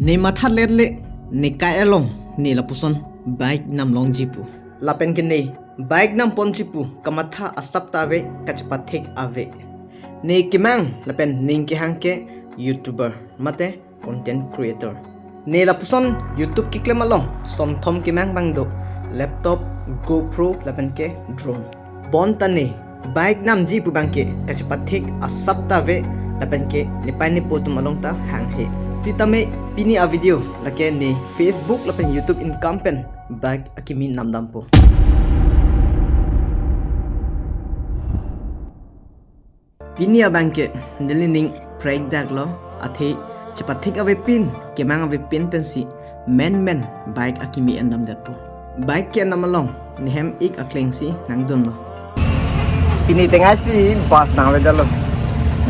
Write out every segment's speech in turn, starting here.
Ni mathat letle ni kai along ni lapuson bike nam long jipu lapen kini bike nam pon jipu kamatha asap tave kachapathik ave ni kimang lapen ning ki hangke youtuber mate content creator ni lapuson youtube kiklem along som thom kimang bangdo laptop GoPro lapen ke drone bon tani bike nam jipu bangke kachapathik asap tave lapen ke nipai ni potum along ta hang he sitame pini a video lake ni Facebook lapen YouTube in kampen bag akimi namdampo pini a bangke nilining break dag lo athi cepathik ave pin kemang ave pin pensi men bike akimi andam datpo bike ke namalong nihem ik aklengsi nangdon lo pini tengah si bus nang vedalo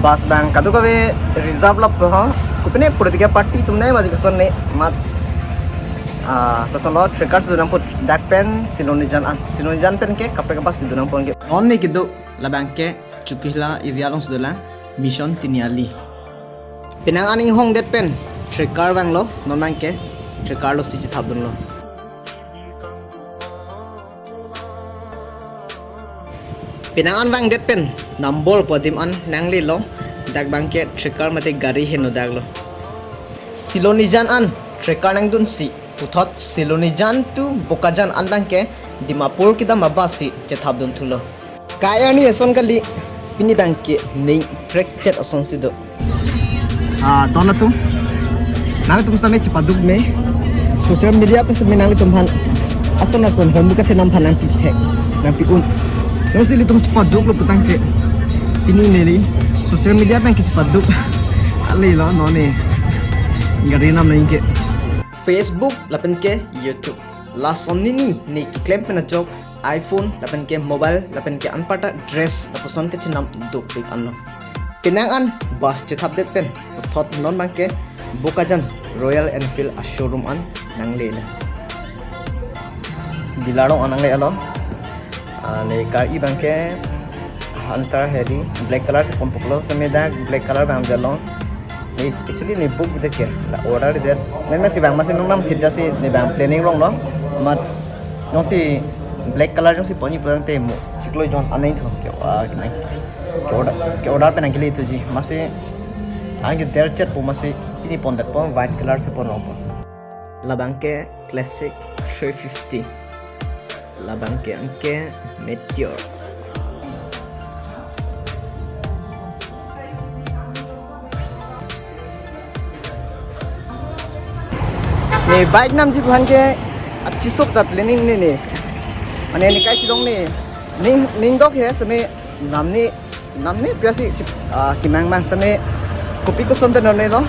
bus bang kadu kave reserve lap ha kupne politika party tumne maji kason ne mat kason lo trackers dunam put dak pen sinonijan pen ke kapre kapas dunam pon ke on ne kido labangke chukihla area long sudala mission tiniali pinang aning hong det pen tracker bang lo non bangke tracker lo siji thabdun lo pinang an bang det pen number podim an nangli lo dak bangke tracker mate gari heno dag lo silonijan an tracker nang dun si uthot silonijan tu bokajan an bangke dimapur kita mabasi chethabdun thulo kaya ni eson kali pini bangke ning track chat ason sido dona tu nang tu same cepaduk me social media pe semen nang tumhan ason hondu ka chenam phanang pithek nang pi un Nasi tum cepaduk lo putang ke pini neli social media pen ke cepaduk ali lo no ne ngari nam naing ke Facebook lapen ke YouTube last on ni kiklem pena jok iPhone lapen ke mobile lapen ke anpata dress lapuson ke chinam duk pik anlo pinang an bus chithap det pen thot non bang ke bokajan Royal Enfield a showroom an nang le dilarong anang le alo ne car i bangke hunter heavy black color se pompoklo sameda black color bang jalong ne actually ne book de ke la order de men si bang masin nam phit jasi ne bang planning rong lo mat no si black color jong si poni plan te mo chiklo jon anai tho ke nai ke order pe nangili tu ji mase ange der chat po mase ini pondat po white color se pon ro labangke classic 350 labangke angke meteor ne bike nam ji buhan ke अच्छी सोप दा प्लानिंग ने माने निकाय सिदों ने निंग दो के समे नामने प्यासी किमांग mang समे kopi ko sombe no ne lo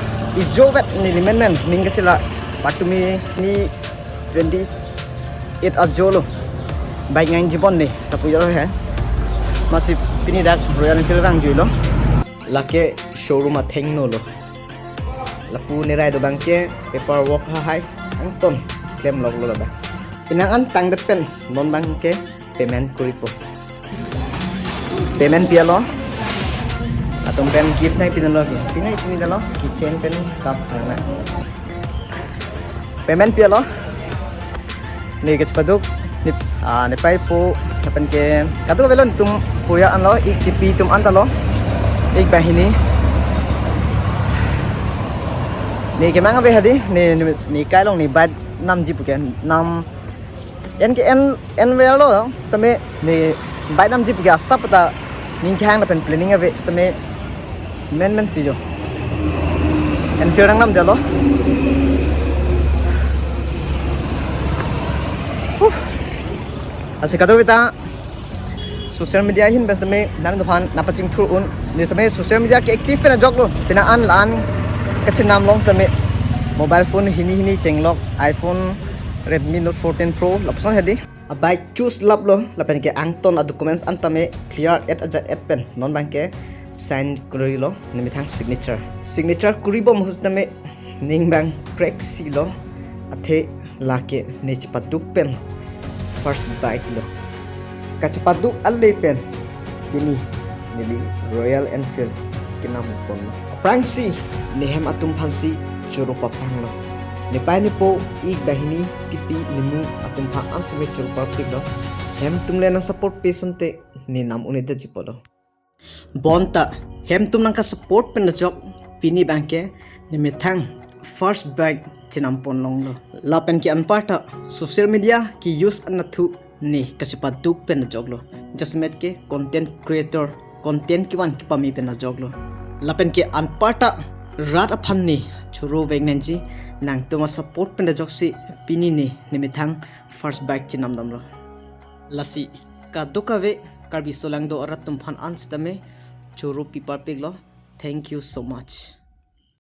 ijo vet ni limen ning ke sila patumi ni 20 it ajolo bike ngang jibon ne tapu yo he masih pini dak Royal Enfield bang juilo lake showroom a thengno lo lapu ni rai do bangke paperwork ha hai angton claim log lo ba pinang an tang det pen non bangke payment kuripo payment pia lo atong pen gift nai pinan lo pinai pini lo kitchen pen kap na payment pia lo ni ke cepaduk ni pai po kapan ke katu velon tum puya an lo ik tipi tum an ta lo ik bahini ni ke mang be hadi ni kai long ni bad nam ji pu ke nam en vel lo same ni bad nam ji pu ga sapata ning khang na pen planning ave same men si jo en firang nam ja lo asik kata kita social media hin besame dan depan napacing through un ni same social media ke aktif pena jog lo pena an lan kachin nam long same mobile phone hini chenglok iPhone Redmi Note 14 Pro lapson hedi a bike choose lap lo lapen ke angton a documents antame clear at pen non bangke sign kuri lo nimithang signature kuri bo muhustame ning bang prexi lo athe lake nechpaduk pen first bike lo kachapaduk alle pen bini nili Royal Enfield kinam pon prangsi nihem atum phansi churu paprang lo Nipai ni po ik bahini tipi nimu atum pha ansme chur perfect lo. Hem tumle na support patient te ni nam unida jipolo. Bonta hem tum nang ka support pen jok pini banke ni methang first bag chinam pon long lo. Lapen ki anparta social media ki use anathu ni kasipa duk pen jok lo. Jasmet ke content creator content ki wan ki pami pen jok lo. Lapen ki anparta rat aphan ni churu vegnanji nang tuma support pen jok si pini ni methang first bag chinam dam lo. Lasi ka dokave karbi solang do arat tum phan ans tame churu pipar piglo. Thank you so much.